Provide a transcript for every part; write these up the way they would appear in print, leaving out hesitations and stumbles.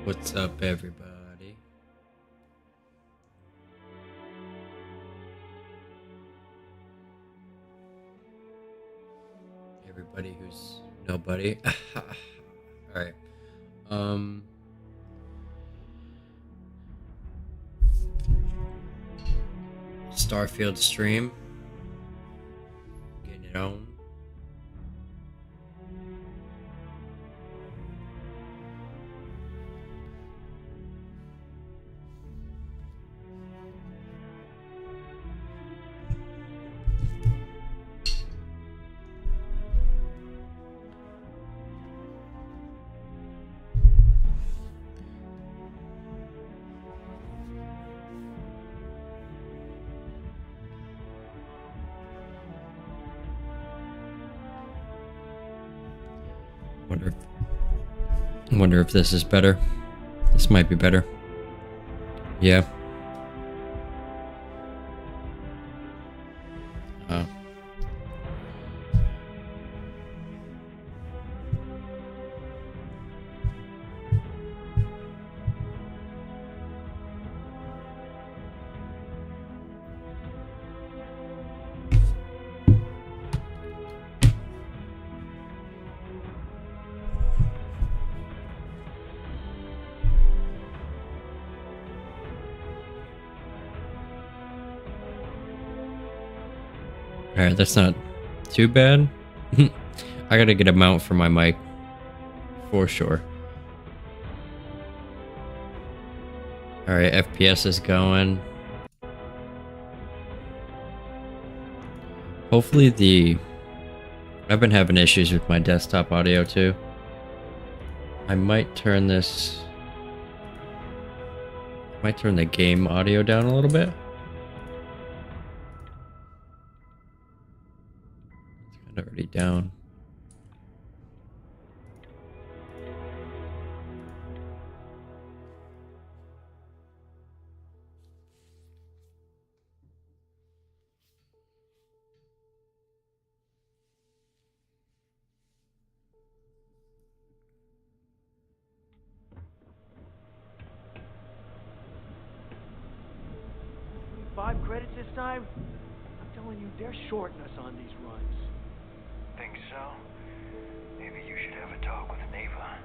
What's up, everybody? Everybody who's nobody. All right. Um. Starfield stream. Getting it on. Wonder if this is better. This might be better. Yeah. Oh. Alright, that's not too bad. I gotta get a mount for my mic. For sure. Alright, FPS is going. Hopefully I've been having issues with my desktop audio too. I might turn this... Might turn the game audio down a little bit. It's kind of already down. Five credits this time? I'm telling you, they're shorting us on these runs. Think so? Maybe you should have a talk with Neva.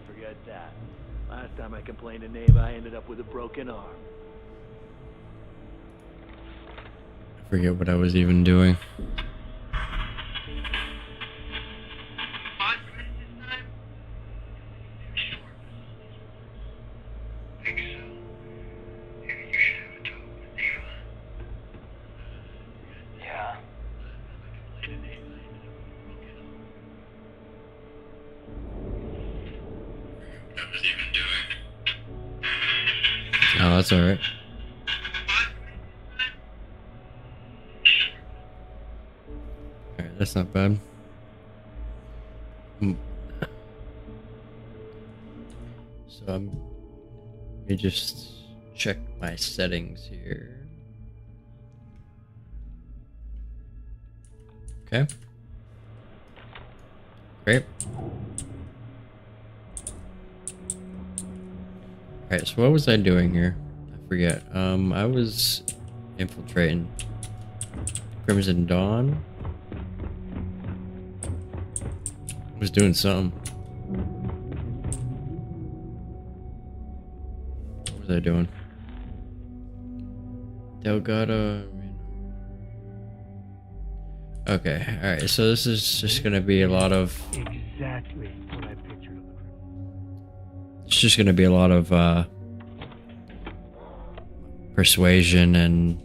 Forget that. Last time I complained to Nave, I ended up with a broken arm. I forget what I was even doing. Oh, that's alright. Alright, that's not bad. So let me just check my settings here. Okay. Great. Alright, so what was I doing here? I forget. I was infiltrating Crimson Dawn. I was doing something. What was I doing? Delgado. Okay, alright, so this is just gonna be a lot of... Exactly what I pictured. It's just gonna be a lot of, persuasion and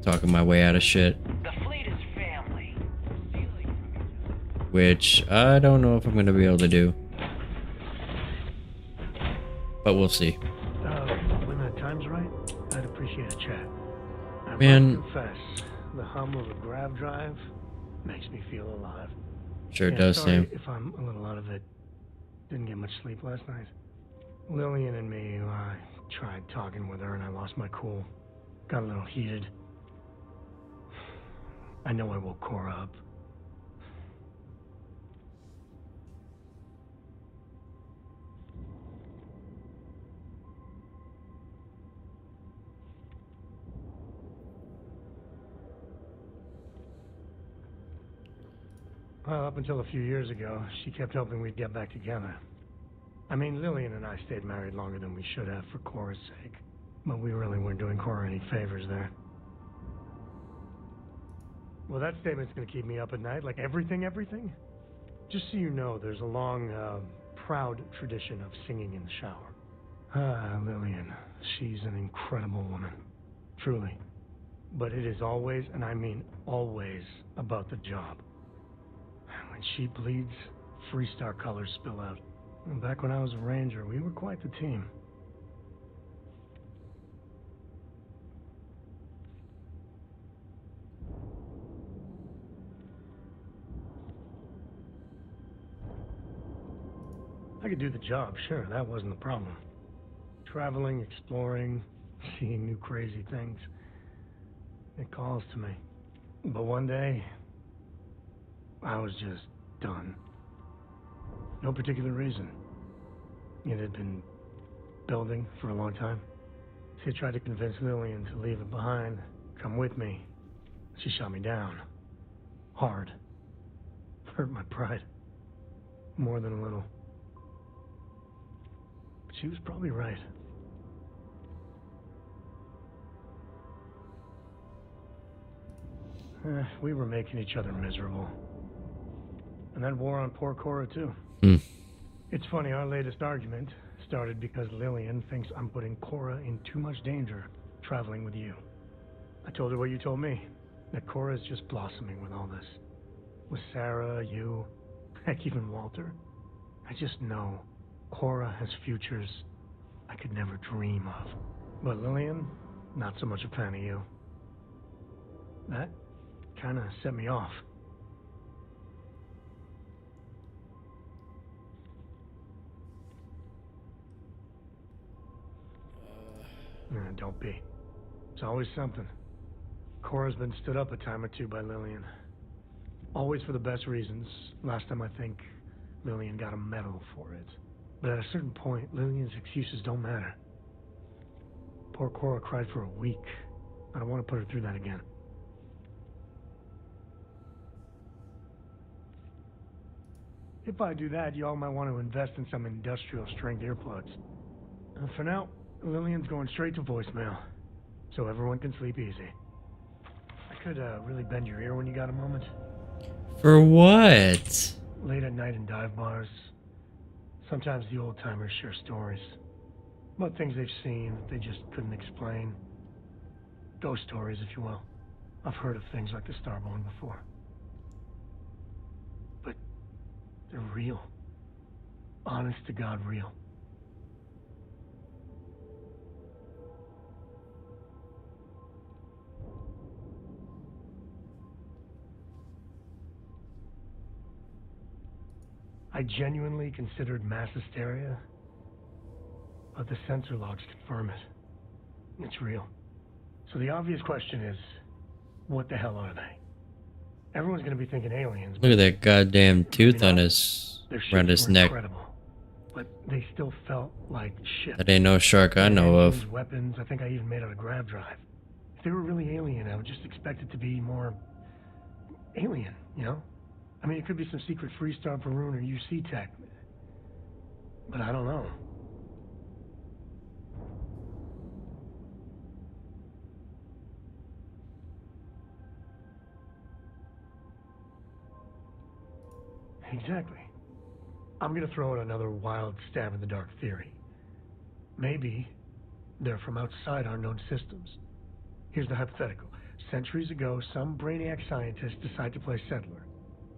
talking my way out of shit. The fleet is family. Which I don't know if I'm gonna be able to do. But we'll see. When the time's right, I'd appreciate a chat. I Man. must confess, the hum of a grav drive makes me feel alive. Sure Yeah, does, sorry Sam. if I'm a little out of it. Didn't get much sleep last night. Lillian and me, I tried talking with her and I lost my cool. Got a little heated. I know I woke Cora up. Well, up until a few years ago, she kept hoping we'd get back together. I mean, Lillian and I stayed married longer than we should have for Cora's sake. But we really weren't doing Cora any favors there. Well, that statement's gonna keep me up at night, like everything. Just so you know, there's a long, proud tradition of singing in the shower. Ah, Lillian. She's an incredible woman. Truly. But it is always, and I mean always, about the job. When she bleeds, Freestar colors spill out. And back when I was a ranger, we were quite the team. I could do the job, sure, that wasn't the problem. Traveling, exploring, seeing new crazy things. It calls to me. But one day, I was just done. No particular reason. It had been building for a long time. She tried to convince Lillian to leave it behind, come with me. She shot me down. Hard. Hurt my pride. More than a little. But she was probably right. We were making each other miserable. And that wore on poor Cora, too. It's funny, our latest argument started because Lillian thinks I'm putting Cora in too much danger traveling with you. I told her what you told me, that Cora's just blossoming with all this. With Sarah, you, heck, even Walter. I just know Cora has futures I could never dream of. But Lillian, not so much a fan of you. That kind of set me off. Don't be. It's always something. Cora's been stood up a time or two by Lillian. Always for the best reasons. Last time I think Lillian got a medal for it. But at a certain point, Lillian's excuses don't matter. Poor Cora cried for a week. I don't want to put her through that again. If I do that, y'all might want to invest in some industrial strength earplugs. For now, Lillian's going straight to voicemail, so everyone can sleep easy. I could really bend your ear when you got a moment. For what? Late at night in dive bars, sometimes the old-timers share stories about things they've seen that they just couldn't explain. Ghost stories, if you will. I've heard of things like the Starborn before. But they're real. Honest to God, real. I genuinely considered mass hysteria, but the sensor logs confirm it. It's real. So the obvious question is, what the hell are they? Everyone's gonna be thinking aliens. Look at that goddamn tooth on his Their around shapes his were neck. incredible, but they still felt like shit. That ain't no shark I know Engines, of. Weapons, I think I even made out a grav drive. If they were really alien, I would just expect it to be more alien, you know? I mean, it could be some secret Freestar Varun or UC tech, but I don't know. Exactly. I'm gonna throw out another wild stab in the dark theory. Maybe they're from outside our known systems. Here's the hypothetical. Centuries ago, some brainiac scientists decide to play settler.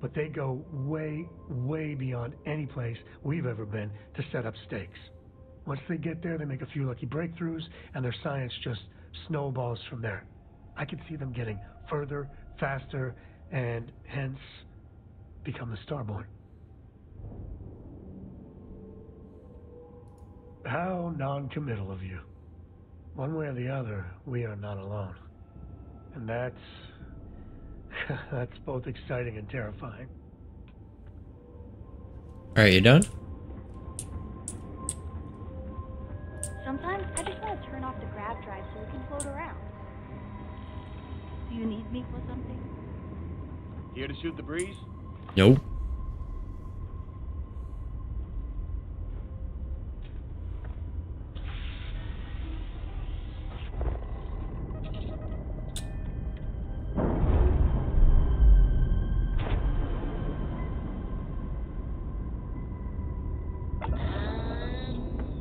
But they go way, way beyond any place we've ever been to set up stakes. Once they get there, they make a few lucky breakthroughs, and their science just snowballs from there. I could see them getting further, faster, and hence become the Starborn. How non-committal of you. One way or the other, we are not alone. And that's both exciting and terrifying. Alright, you done? Sometimes I just want to turn off the grav drive so we can float around. Do you need me for something? Here to shoot the breeze? Nope.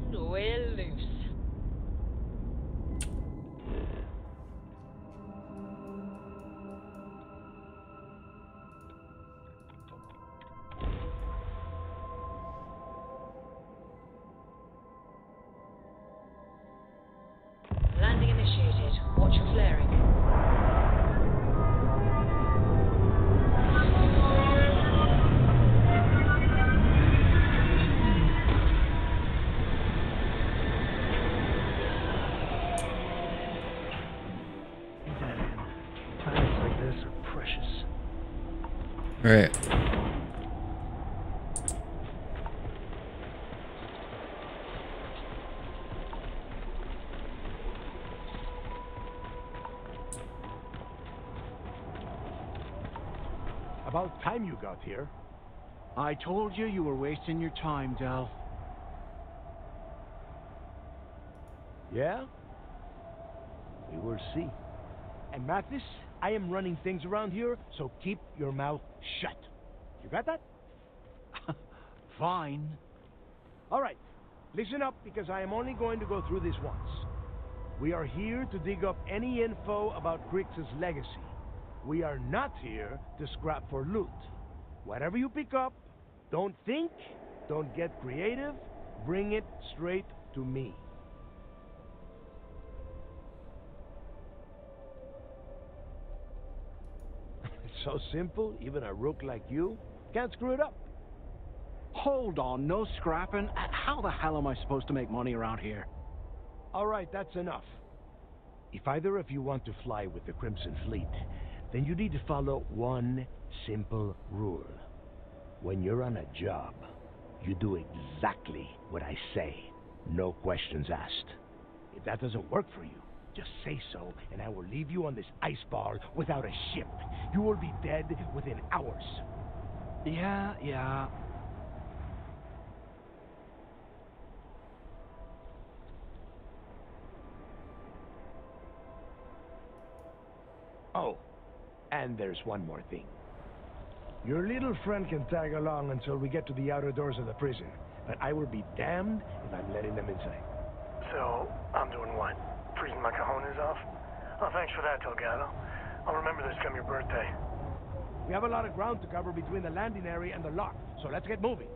And we're loose. Landing initiated. Watch your flaring. Dead end. Planets like this are precious. All right. About time you got here. I told you you were wasting your time, Del. Yeah? We will see. And Mathis, I am running things around here, so keep your mouth shut. You got that? Fine. All right. Listen up, because I am only going to go through this once. We are here to dig up any info about Crix's legacy. We are not here to scrap for loot. Whatever you pick up, don't think, don't get creative, bring it straight to me. It's so simple, even a rook like you can't screw it up. Hold on, no scrapping. How the hell am I supposed to make money around here? All right, that's enough. If either of you want to fly with the Crimson Fleet, then you need to follow one simple rule. When you're on a job, you do exactly what I say. No questions asked. If that doesn't work for you, just say so, and I will leave you on this ice ball without a ship. You will be dead within hours. Yeah. Oh, and there's one more thing. Your little friend can tag along until we get to the outer doors of the prison, but I will be damned if I'm letting them inside. So, I'm doing what? Freezing my cojones off? Oh, thanks for that, Delgado. I'll remember this come your birthday. We have a lot of ground to cover between the landing area and the lock, so let's get moving.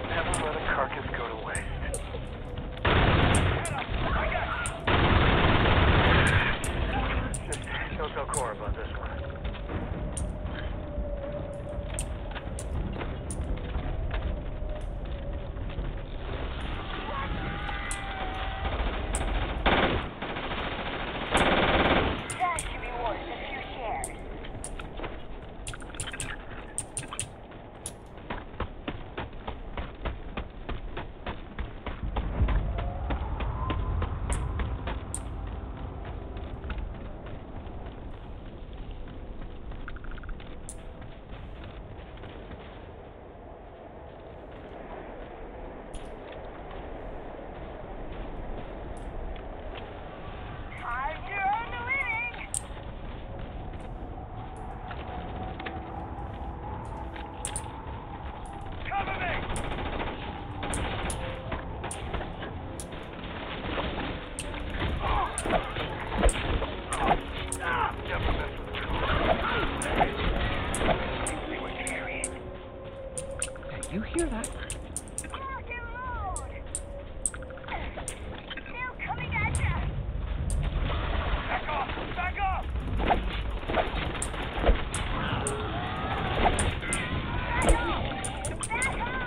Never let a carcass go to waste. Don't tell Cora about this one. That should be worth a few shares. Time to earn the living! Cover me! Hey, you hear that? Rock and load! Still coming at ya! Back off! Back off! Back off!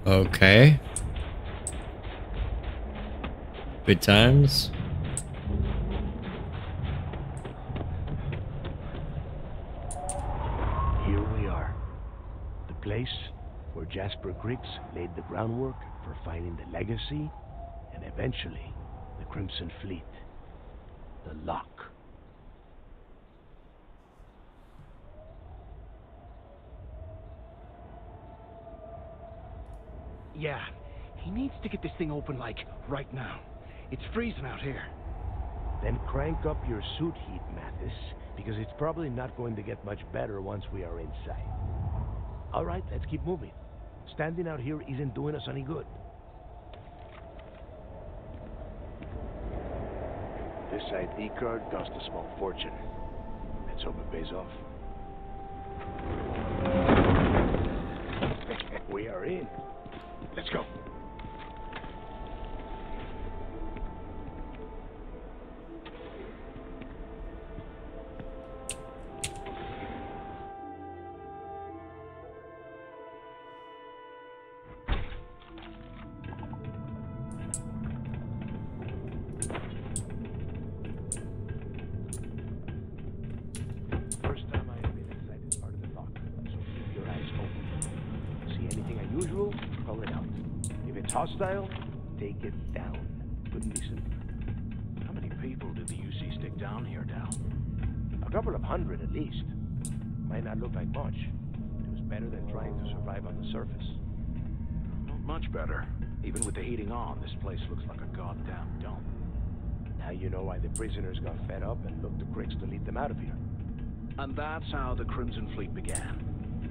Okay. Good times. Here we are. The place where Jasper Griggs laid the groundwork for finding the legacy and eventually the Crimson Fleet. The lock. Yeah, he needs to get this thing open, like, right now. It's freezing out here. Then crank up your suit heat, Mathis, because it's probably not going to get much better once we are inside. All right, let's keep moving. Standing out here isn't doing us any good. This ID card cost a small fortune. Let's hope it pays off. We are in. Let's go. First time I have been inside this part of the lock, so keep your eyes open. See anything unusual? Call it out. If it's hostile, take it down. Good and decent. How many people did the UC stick down here, Dal? A couple of hundred at least. Might not look like much. It was better than trying to survive on the surface. Not much better. Even with the heating on, this place looks like a goddamn dump. Now you know why the prisoners got fed up and looked to Griggs to lead them out of here. And that's how the Crimson Fleet began.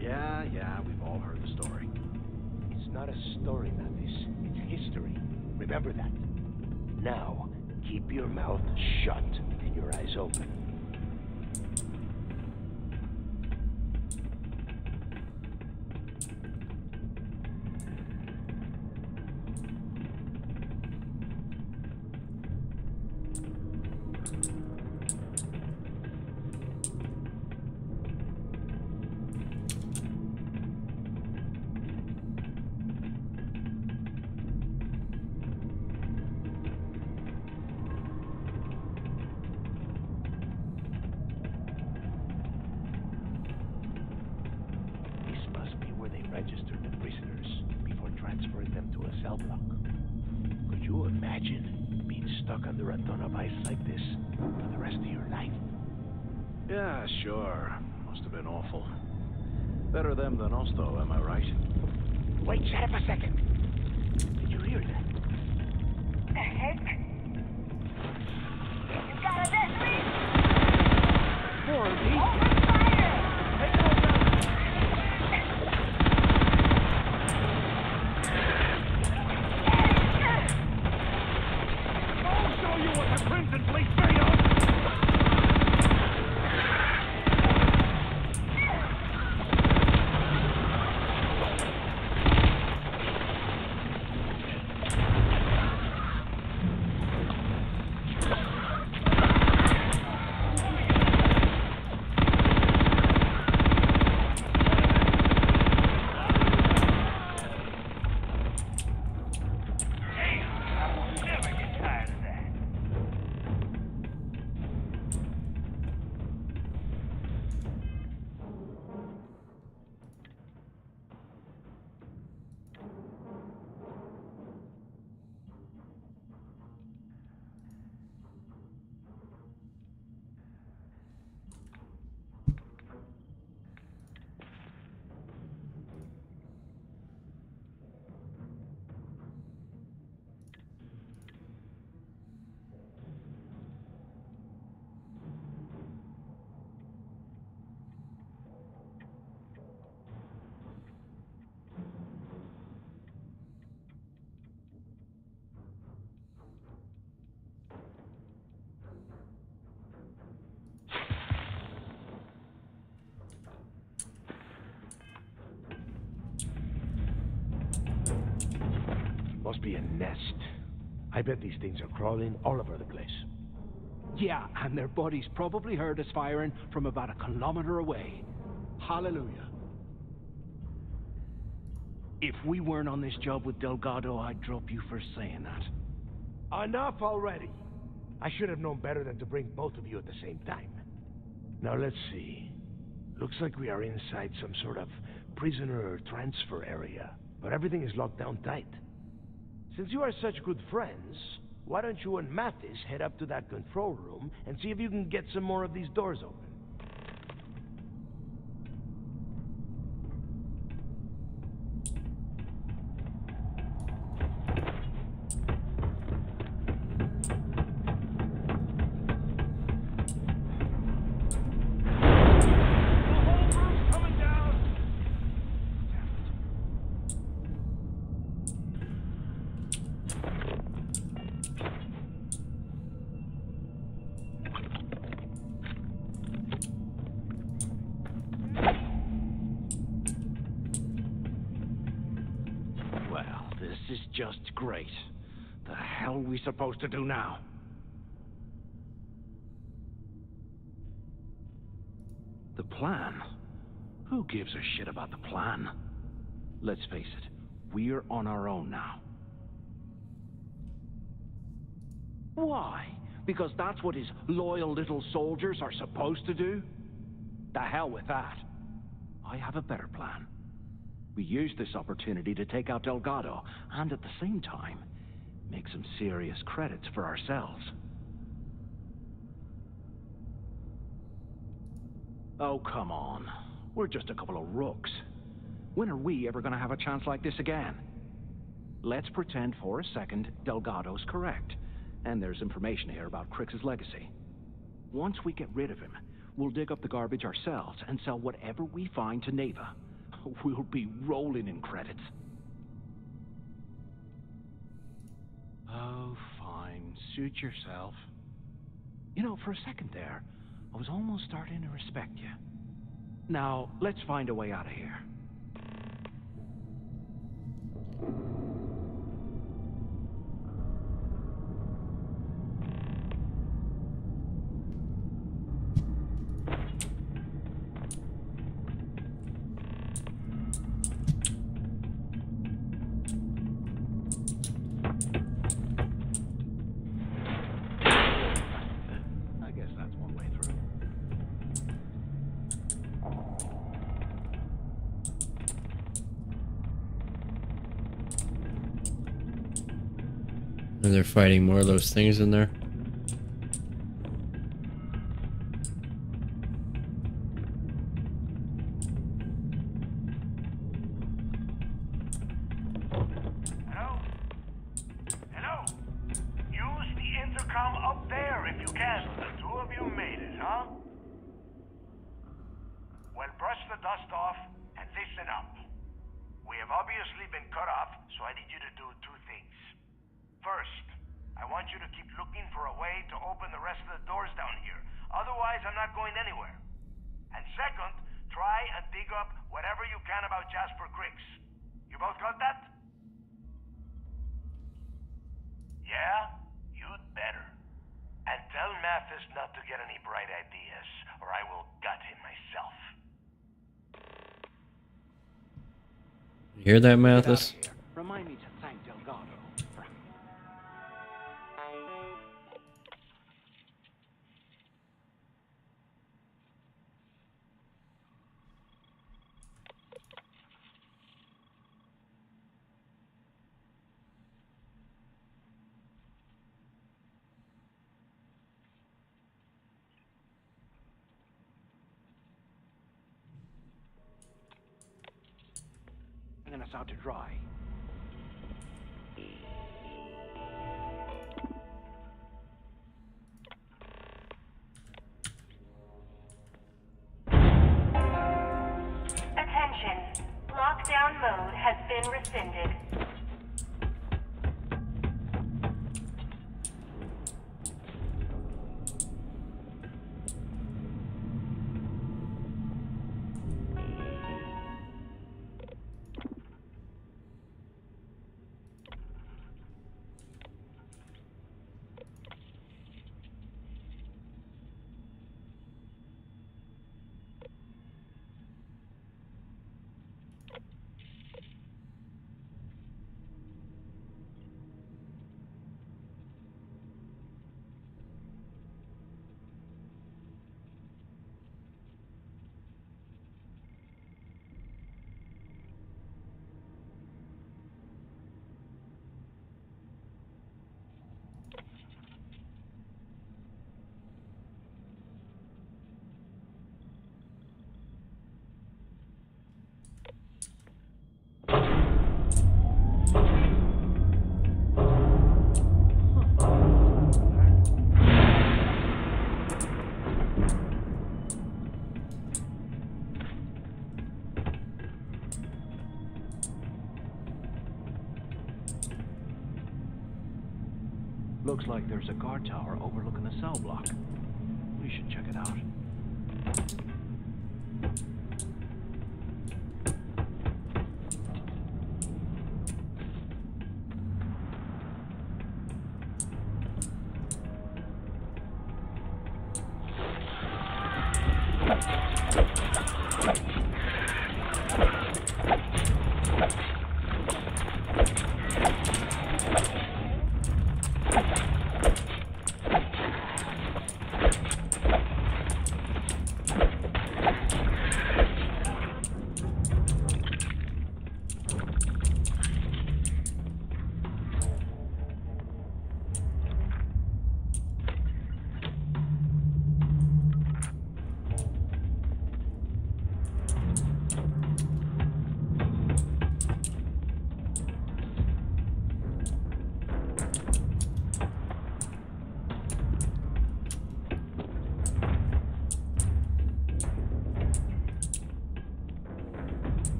Yeah, we've all heard the story. It's not a story, Mathis. It's history. Remember that. Now, keep your mouth shut and your eyes open. Registered the prisoners before transferring them to a cell block. Could you imagine being stuck under a ton of ice like this for the rest of your life? Yeah, sure. Must have been awful. Better them than us, though, am I right? Wait, shut up a second. Did you hear that? The heck? You got a detonate? More of these. Open fire! I'll show you what the Crimson Fleet's made of! be a nest. I bet these things are crawling all over the place. Yeah, and their buddies probably heard us firing from about a kilometer away. Hallelujah. If we weren't on this job with Delgado, I'd drop you for saying that. Enough already! I should have known better than to bring both of you at the same time. Now let's see. Looks like we are inside some sort of prisoner transfer area, but everything is locked down tight. Since you are such good friends, why don't you and Mathis head up to that control room and see if you can get some more of these doors open? Well, this is just great. The hell are we supposed to do now? The plan? Who gives a shit about the plan? Let's face it, we're on our own now. Why? Because that's what his loyal little soldiers are supposed to do? The hell with that. I have a better plan. We use this opportunity to take out Delgado, and at the same time, make some serious credits for ourselves. Oh, come on. We're just a couple of rooks. When are we ever gonna have a chance like this again? Let's pretend for a second Delgado's correct, and there's information here about Crix's legacy. Once we get rid of him, we'll dig up the garbage ourselves and sell whatever we find to Neva. We'll be rolling in credits. Oh, fine. Suit yourself. You know, for a second there, I was almost starting to respect you. Now, let's find a way out of here. I guess that's one way through. And they're fighting more of those things in there. Hello? Hello? Use the intercom up there if you can. The two of you made it, huh? Well, brush the dust off and listen up. We have obviously been cut off, so I need you to do two things. First, I want you to keep looking for a way to open the rest of the doors down here. Otherwise, I'm not going anywhere. And second, try and dig up whatever you can about Jasper Crix. You both got that? Yeah? You'd better. And tell Mathis not to get any bright ideas, or I will gut him myself. You hear that, Get out of Mathis? here. Remind me to thank Delgado. Hanging us out to dry. Attention. Lockdown mode has been rescinded. Looks like there's a guard tower overlooking a cell block. We should check it out.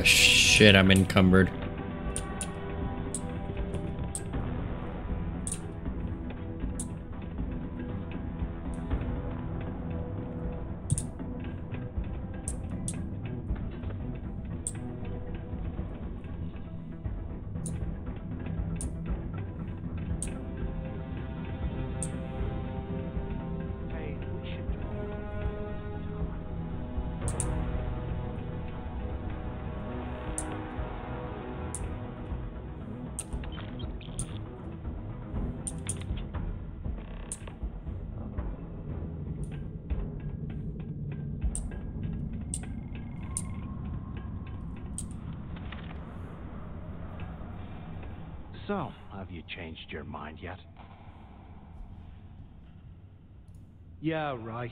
Shit, I'm encumbered. Hey, we should do So, have you changed your mind yet? Yeah, right.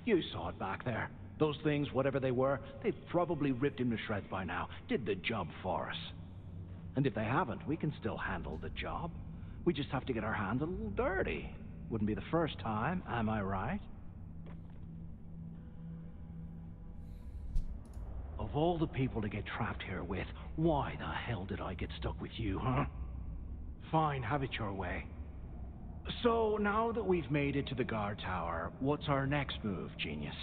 You saw it back there. Those things, whatever they were, they've probably ripped him to shreds by now. Did the job for us. And if they haven't, we can still handle the job. We just have to get our hands a little dirty. Wouldn't be the first time, am I right? Of all the people to get trapped here with, why the hell did I get stuck with you, huh? Fine, have it your way. So, now that we've made it to the guard tower, what's our next move, genius?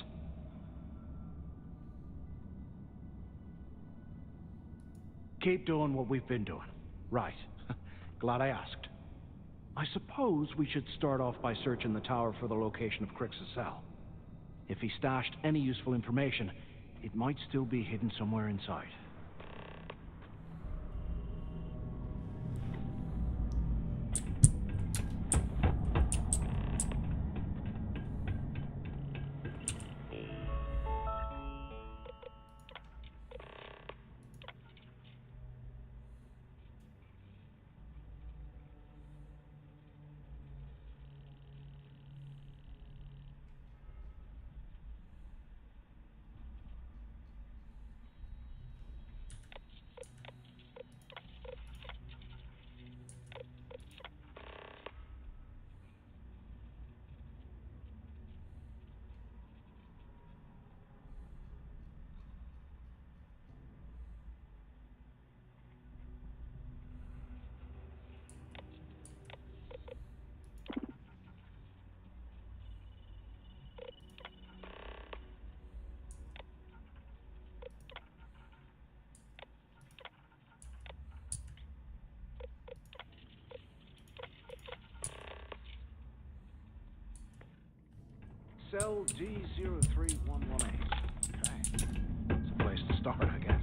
Keep doing what we've been doing. Right. Glad I asked. I suppose we should start off by searching the tower for the location of Crix's cell. If he stashed any useful information, it might still be hidden somewhere inside. Cell D03118. Okay. It's a place to start, I guess.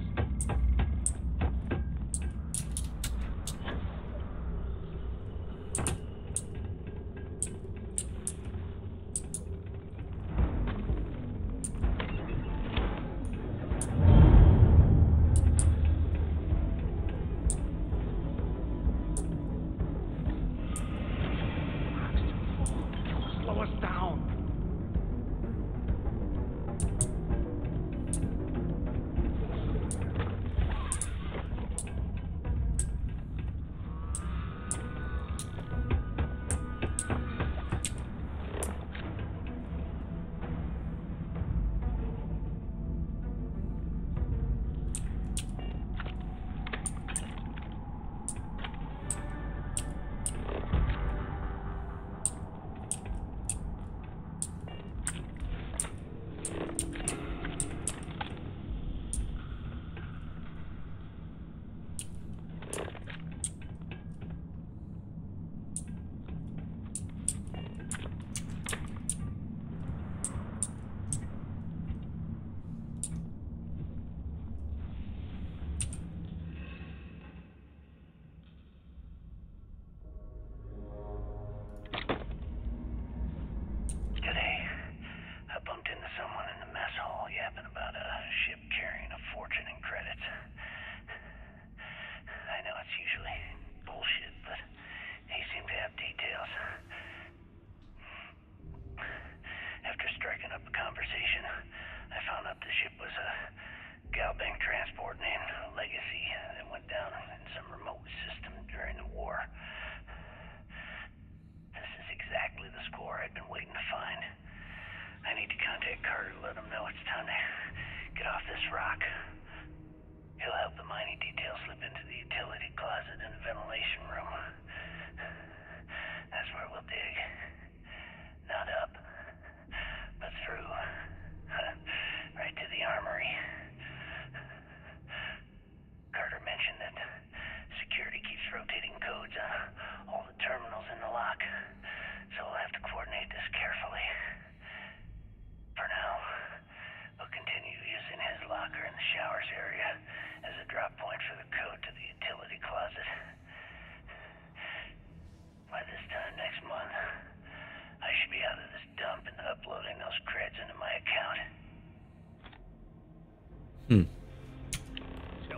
slow us down.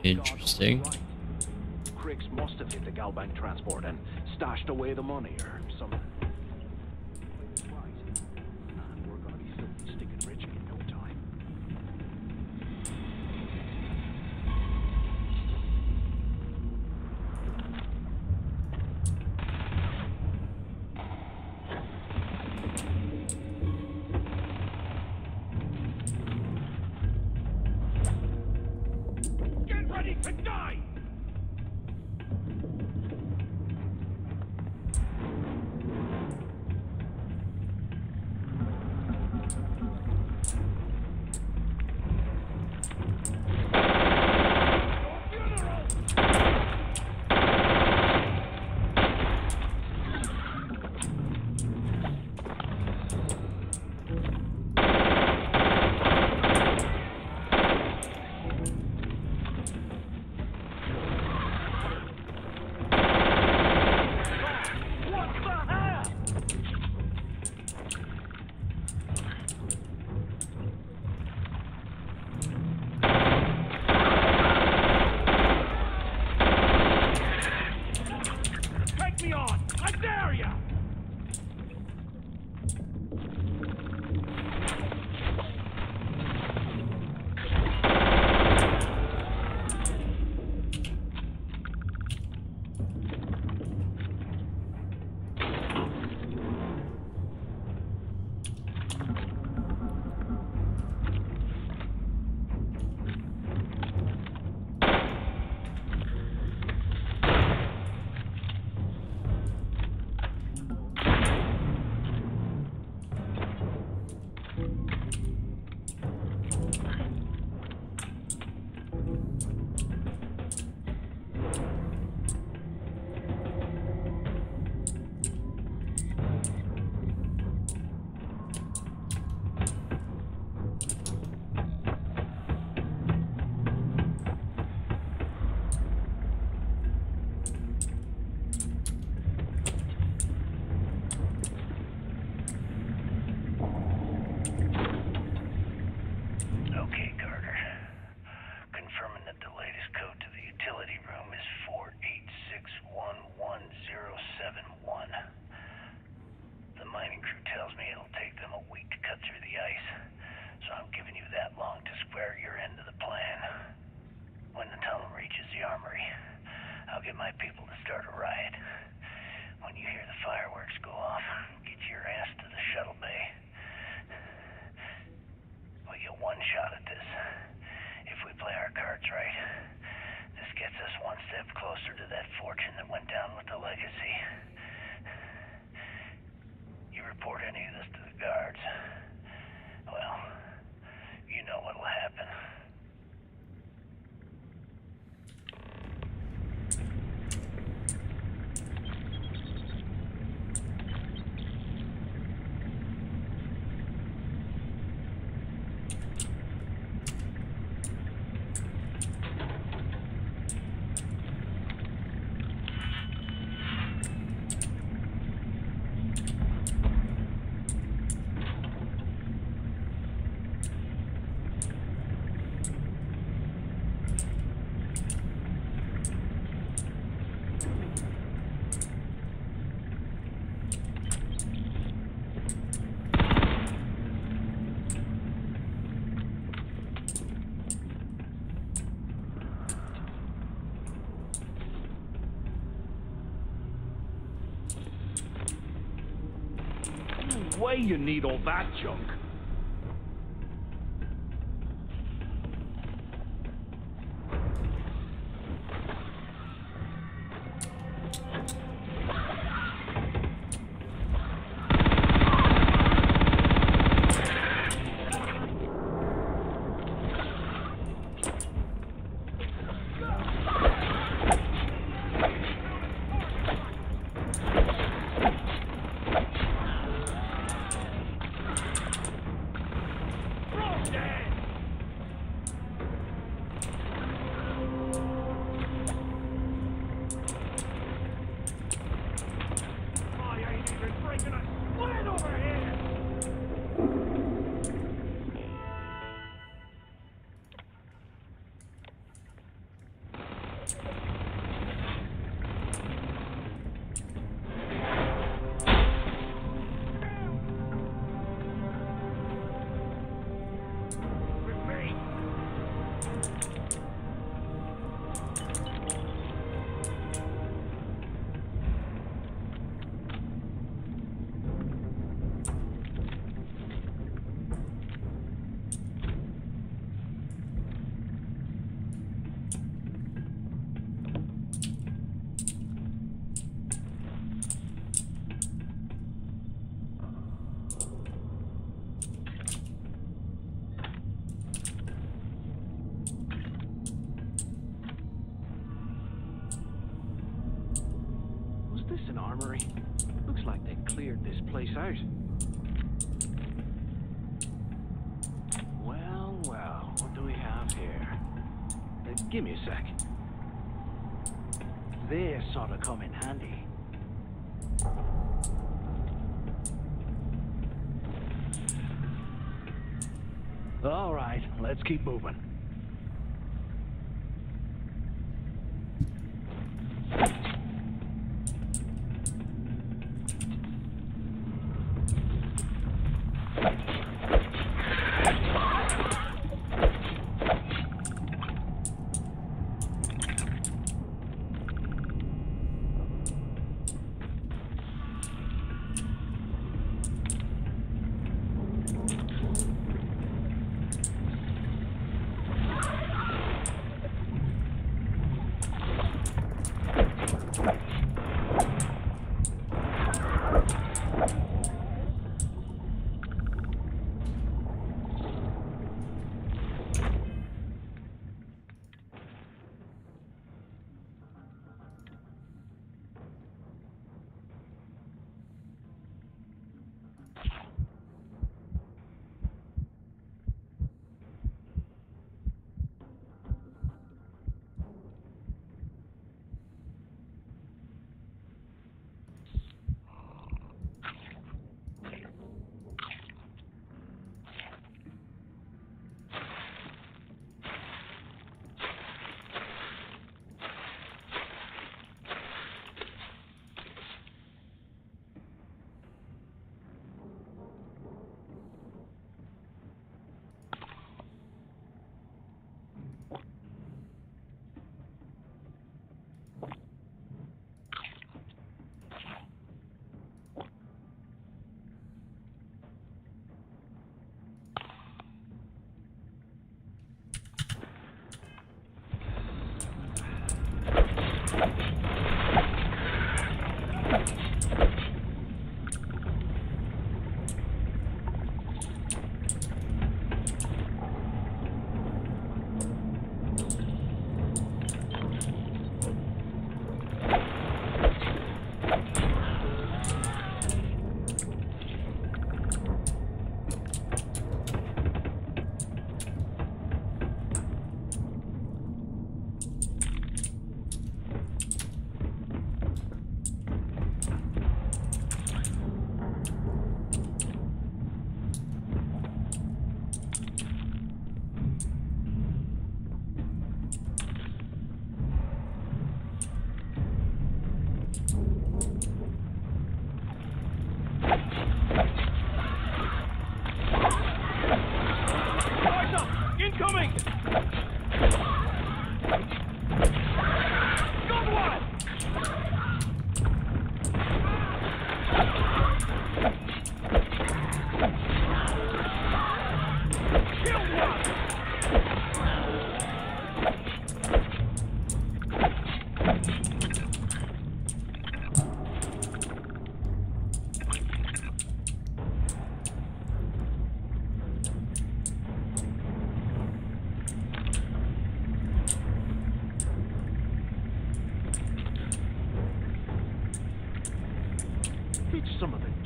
Interesting. Cricks must have hit the Galbank transport and stashed away the money or something. And we're gonna be filthy stinking rich in no time. Get ready to die! crew tells me it'll take them a week to cut through the ice, so I'm giving you that long to square your end of the plan. When the tunnel reaches the armory, I'll get my people to start a riot. When you hear the fireworks go off, get your ass to the shuttle bay. We get one shot at this. If we play our cards right, this gets us one step closer to that fortune that went down with the legacy. You report any of this to the guards, well, you know what'll happen. Way you need all that junk. An armory? Looks like they cleared this place out. Well, well, what do we have here? Give me a sec. This ought to come in handy. All right, let's keep moving.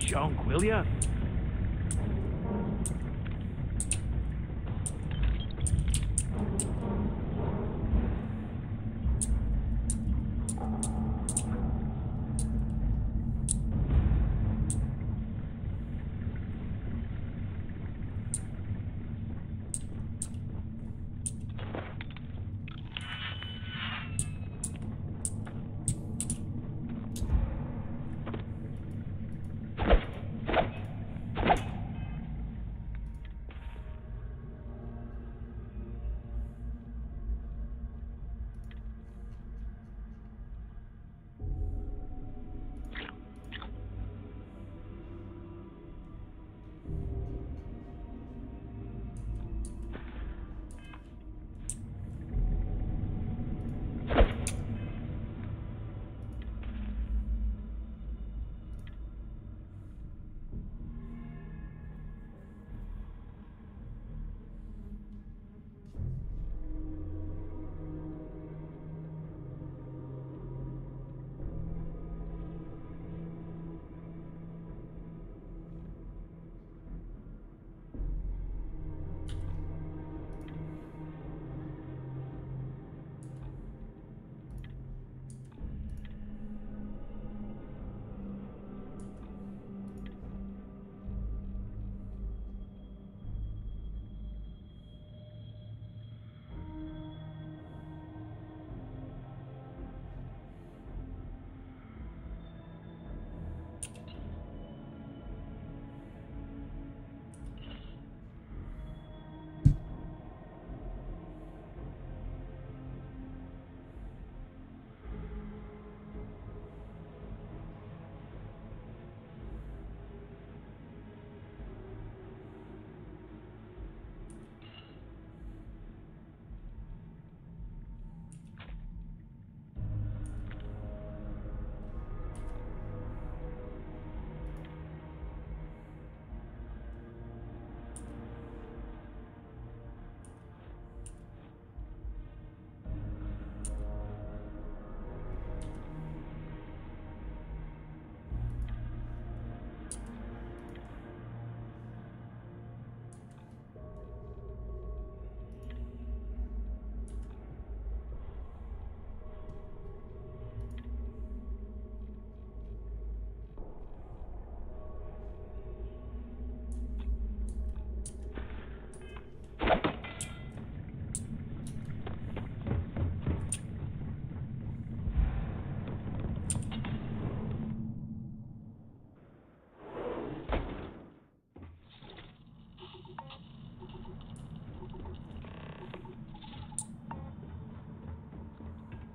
junk, will ya?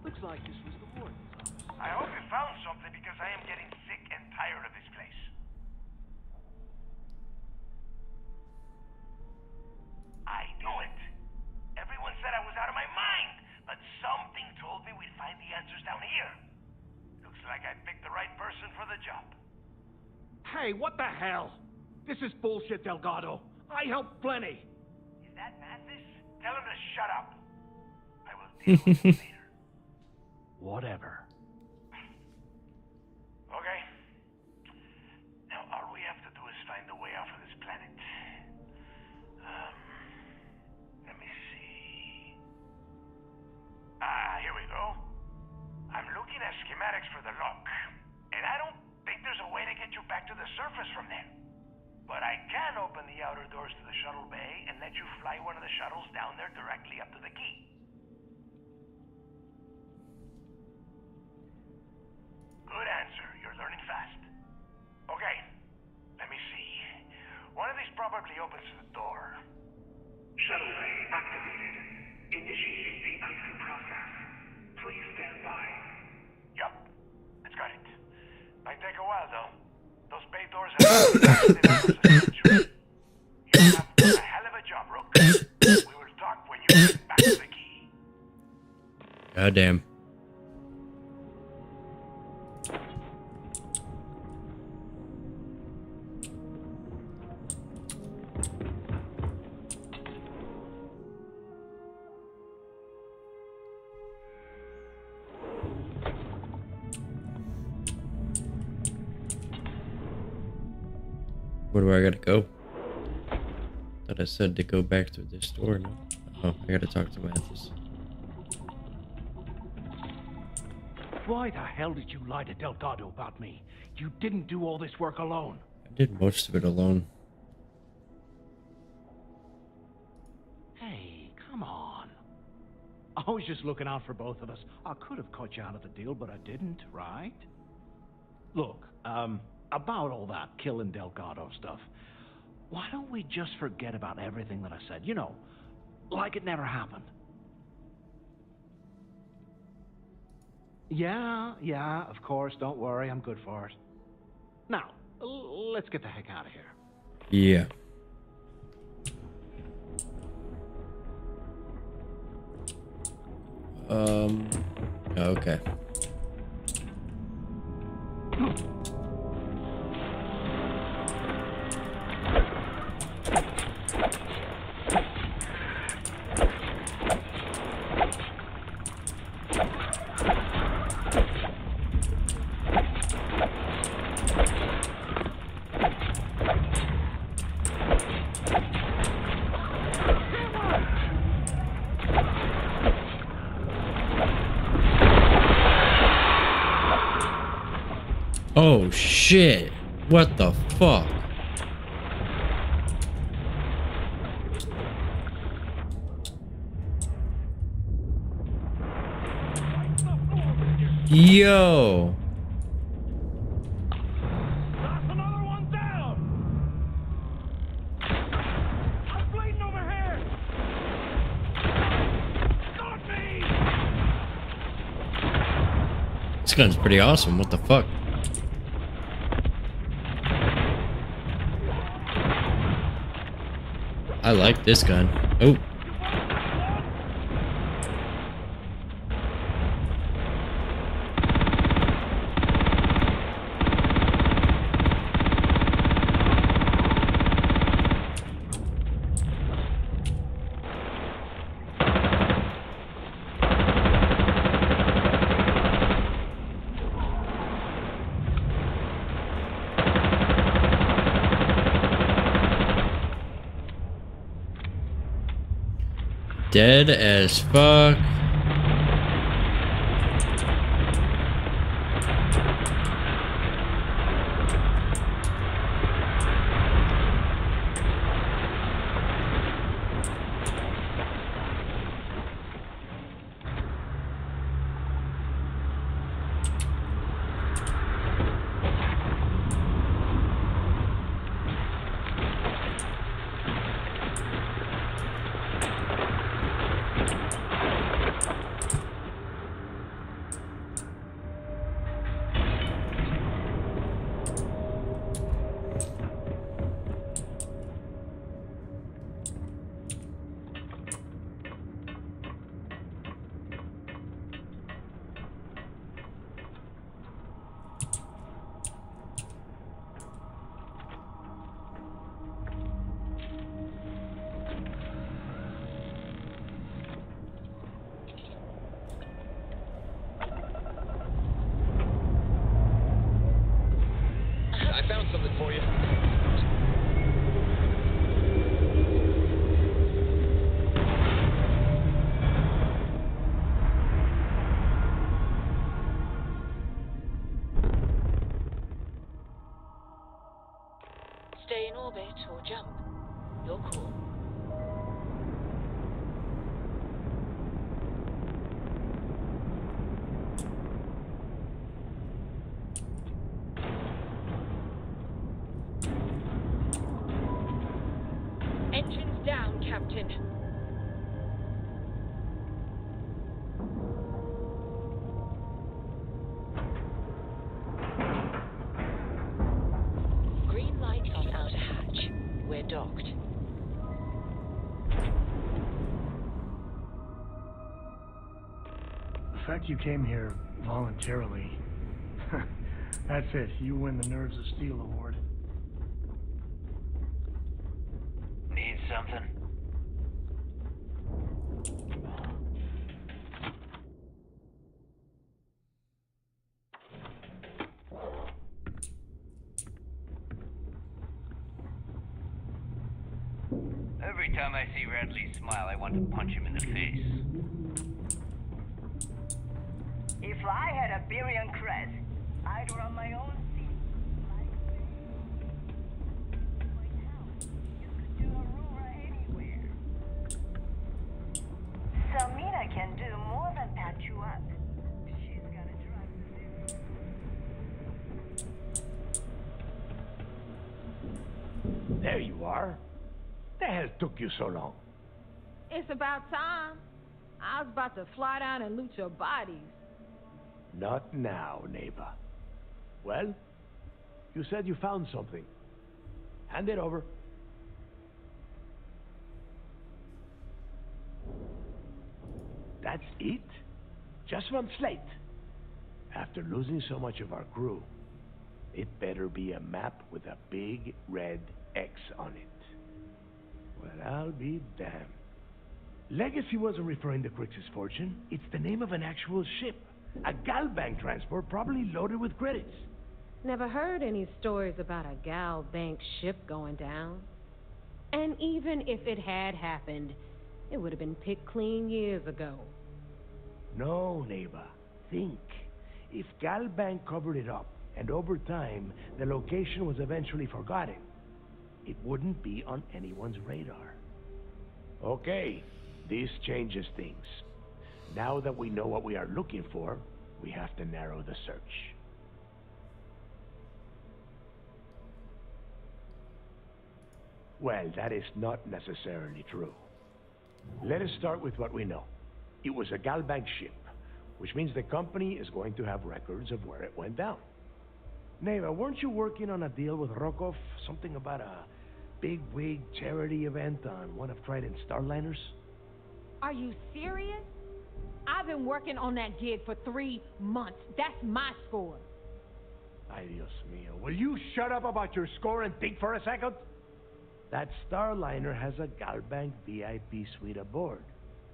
Looks like this was the warden's office. I hope you found something because I am getting sick and tired of this place. I knew it. Everyone said I was out of my mind, but something told me we'd find the answers down here. Looks like I picked the right person for the job. Hey, what the hell? This is bullshit, Delgado. I helped plenty. Is that madness? Tell him to shut up. I will deal with him later. Whatever. Okay. Now all we have to do is find a way off of this planet. Let me see. Here we go. I'm looking at schematics for the lock, and I don't think there's a way to get you back to the surface from there. But I can open the outer doors to the shuttle bay and let you fly one of the shuttles down there directly up to the key. Good answer. You're learning fast. Okay. Let me see. One of these probably opens the door. Shuttle bay activated. Initiating the exit process. Please stand by. Yup. It's got it. Might take a while, though. Those bay doors have You have done a hell of a job, Rook. We will talk when you get back to the key. Goddamn. Where do I gotta go? Thought I said to go back to this door. No. Oh, I gotta talk to Mathis. Why the hell did you lie to Delgado about me? You didn't do all this work alone. I did most of it alone. Hey, come on. I was just looking out for both of us. I could have cut you out of the deal, but I didn't, right? Look, about all that killing Delgado stuff, why don't we just forget about everything that I said? You know, like it never happened. Yeah, of course, don't worry, I'm good for it. Now, let's get the heck out of here. Yeah. Okay. Oh shit! What the fuck? Yo! That's another one down! I'm bleeding over here! Stop me! This gun's pretty awesome. What the fuck? I like this gun. Oh. Dead as fuck. I found something for you. Stay in orbit or jump. Your call. Engines down, Captain. Green light on outer hatch. We're docked. The fact you came here voluntarily, that's it. You win the Nerves of Steel award. Need something? Every time I see Radley smile, I want to punch him in the face. If I had a Birion crest, I'd run my own seat. My town, you could do Aurora anywhere. Samina can do more than patch you up. She's got a drive to live. There you are. The hell took you so long? It's about time. I was about to fly down and loot your bodies. Not now, neighbor. Well, you said you found something. Hand it over. That's it? Just one slate? After losing so much of our crew, it better be a map with a big red X on it. Well, I'll be damned. Legacy wasn't referring to Crix's fortune. It's the name of an actual ship. A Galbank transport, probably loaded with credits. Never heard any stories about a Gal Bank ship going down. And even if it had happened, it would have been picked clean years ago. No, neighbor. Think. If Galbank covered it up, and over time, the location was eventually forgotten, it wouldn't be on anyone's radar. Okay, this changes things. Now that we know what we are looking for, we have to narrow the search. Well, that is not necessarily true. Let us start with what we know. It was a Galbank ship, which means the company is going to have records of where it went down. Neva, weren't you working on a deal with Rokov? Something about a big-wig charity event on one of Trident's Starliners? Are you serious? I've been working on that gig for 3 months. That's my score. Ay, Dios mío. Will you shut up about your score and think for a second? That Starliner has a Galbank VIP suite aboard,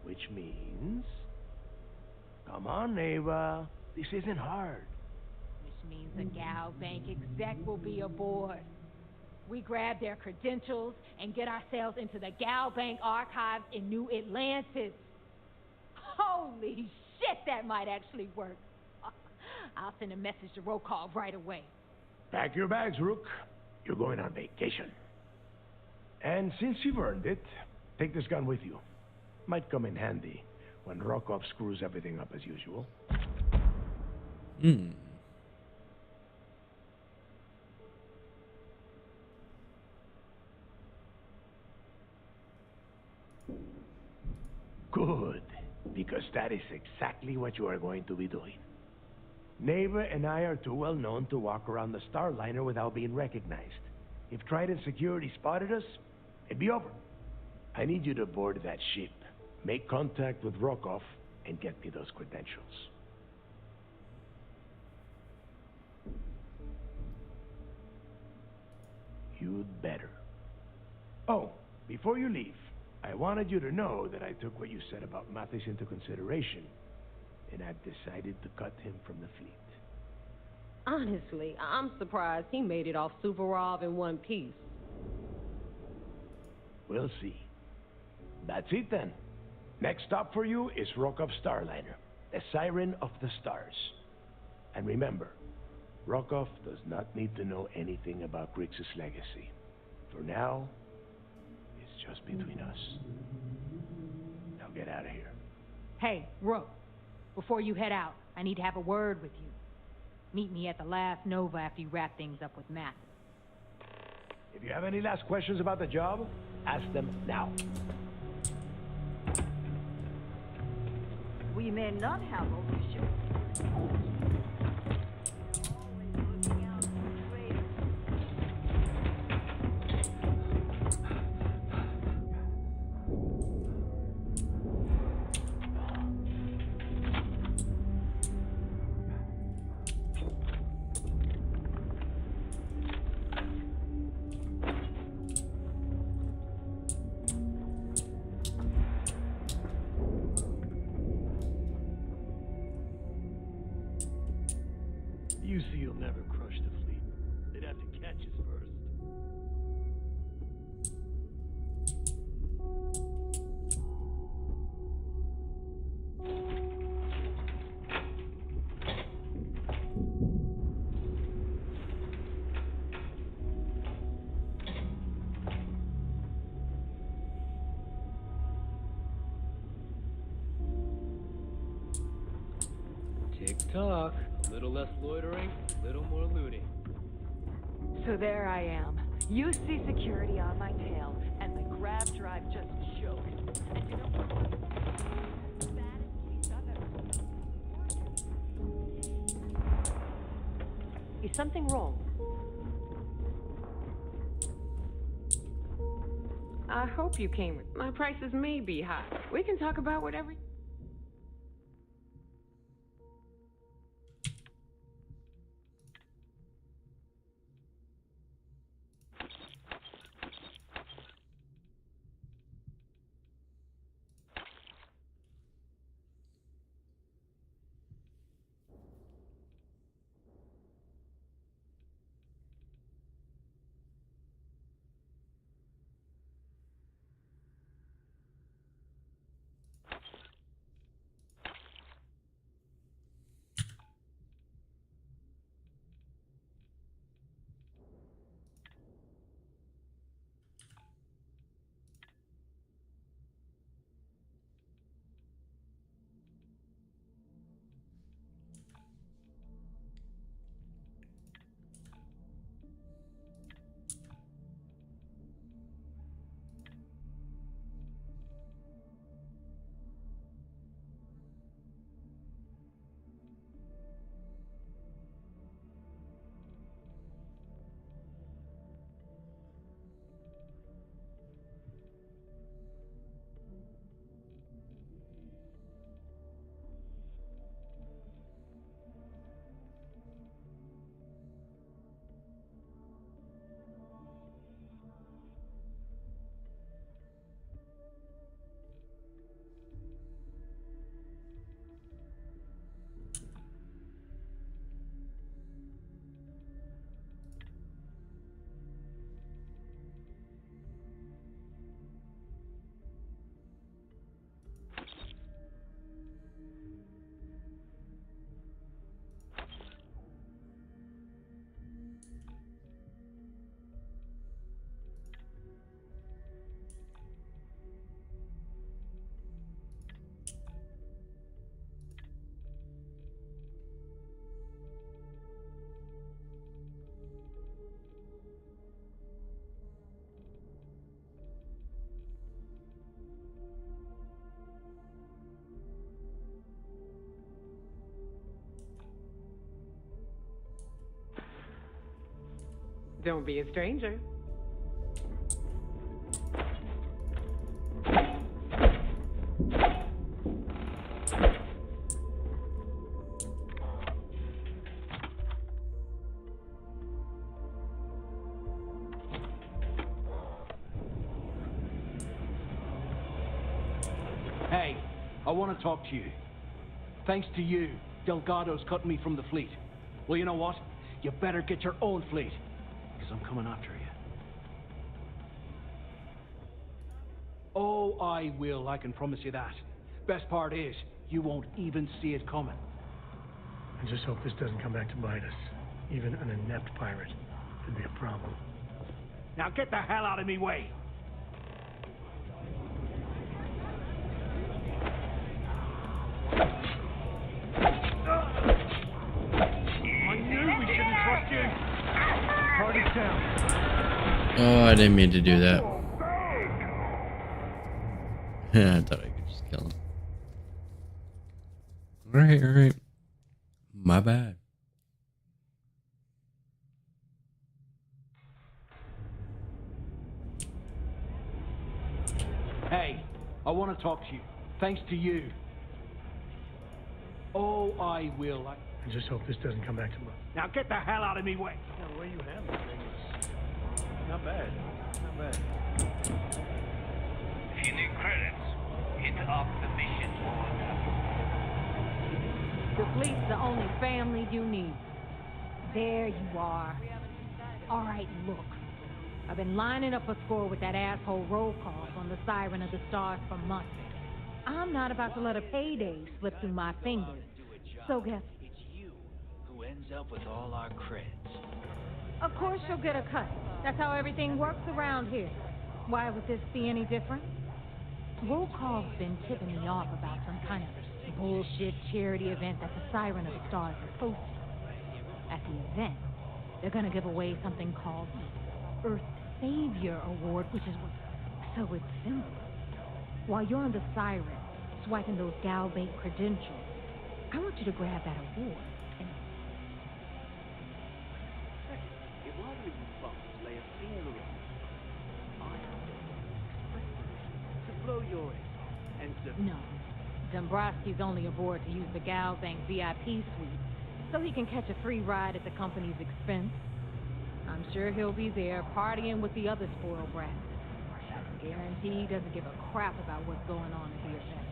which means... Come on, Neva. This isn't hard. Which means the Gal Bank exec will be aboard. We grab their credentials and get ourselves into the Gal Bank archives in New Atlantis. Holy shit, that might actually work. I'll send a message to Rokov right away. Pack your bags, Rook. You're going on vacation. And since you've earned it, take this gun with you. Might come in handy when Rokov screws everything up as usual. Good, because that is exactly what you are going to be doing. Neva and I are too well known to walk around the Starliner without being recognized. If Trident Security spotted us, it'd be over. I need you to board that ship, make contact with Rokov, and get me those credentials. You'd better. Oh, before you leave, I wanted you to know that I took what you said about Mathis into consideration, and I've decided to cut him from the fleet. Honestly, I'm surprised he made it off Suvorov in one piece. We'll see. That's it then. Next stop for you is Rokov's Starliner, the Siren of the Stars. And remember, Rokov does not need to know anything about Grix's legacy. For now, it's just between us. Now get out of here. Hey, Rook, before you head out, I need to have a word with you. Meet me at the last Nova after you wrap things up with Mathis. If you have any last questions about the job, ask them now. We may not have ownership. Talk, a little less loitering, a little more looting. So there I am. You see security on my tail, and the grab drive just choked. And you know what? Is something wrong? I hope you came. My prices may be high. We can talk about whatever. Don't be a stranger. Hey, I want to talk to you. Thanks to you, Delgado's cut me from the fleet. Well, you know what? You better get your own fleet, because I'm coming after you. Oh, I will, I can promise you that. Best part is, you won't even see it coming. I just hope this doesn't come back to bite us. Even an inept pirate could be a problem. Now get the hell out of me way! I knew we shouldn't trust you! Party's down. Oh, I didn't mean to do that. I thought I could just kill him. Alright. My bad. Hey, I want to talk to you. Thanks to you. Oh, I will. I just hope this doesn't come back to bite. Now get the hell out of me way! Yeah, the way you handle things, not bad. Not bad. If you need credits, hit up the mission board. The fleet's the only family you need. There you are. All right, look. I've been lining up a score with that asshole roll call on the Siren of the Stars for months. I'm not about to let a payday slip through my fingers. So guess it's you who ends up with all our creds. Of course you'll get a cut. That's how everything works around here. Why would this be any different? Roll call's been tipping me off about some kind of bullshit charity event that the Siren of the Stars is hosting. At the event, they're gonna give away something called the Earth Savior Award, which is so it's simple. While you're on the Siren, swiping those Gal Bank credentials, I want you to grab that award. If either of you bums lay a finger on it, to blow your head and to... No. Dombrowski's only aboard to use the Gal Bank VIP suite, so he can catch a free ride at the company's expense. I'm sure he'll be there partying with the other spoiled brats. Guarantee he doesn't give a crap about what's going on at the event.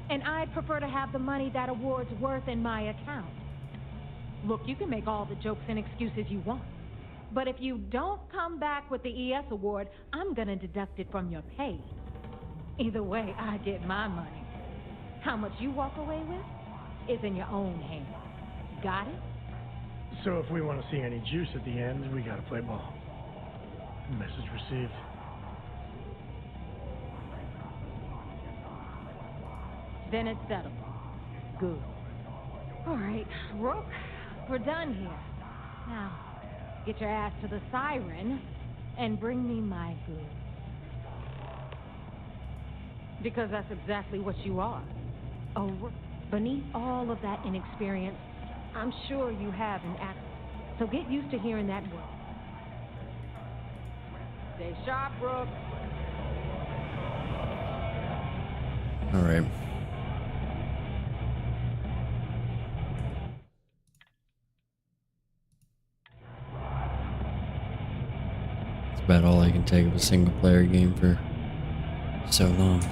And I'd prefer to have the money that award's worth in my account. Look, you can make all the jokes and excuses you want. But if you don't come back with the ES award, I'm gonna deduct it from your pay. Either way, I get my money. How much you walk away with is in your own hands. Got it? So if we want to see any juice at the end, we gotta play ball. Message received. Then it's settled. Good. All right, Rook, we're done here. Now, get your ass to the Siren and bring me my goods. Because that's exactly what you are. A Rook. Beneath all of that inexperience, I'm sure you have an accent. So get used to hearing that word. Stay sharp, Rook. All right. That's about all I can take of a single player game for so long.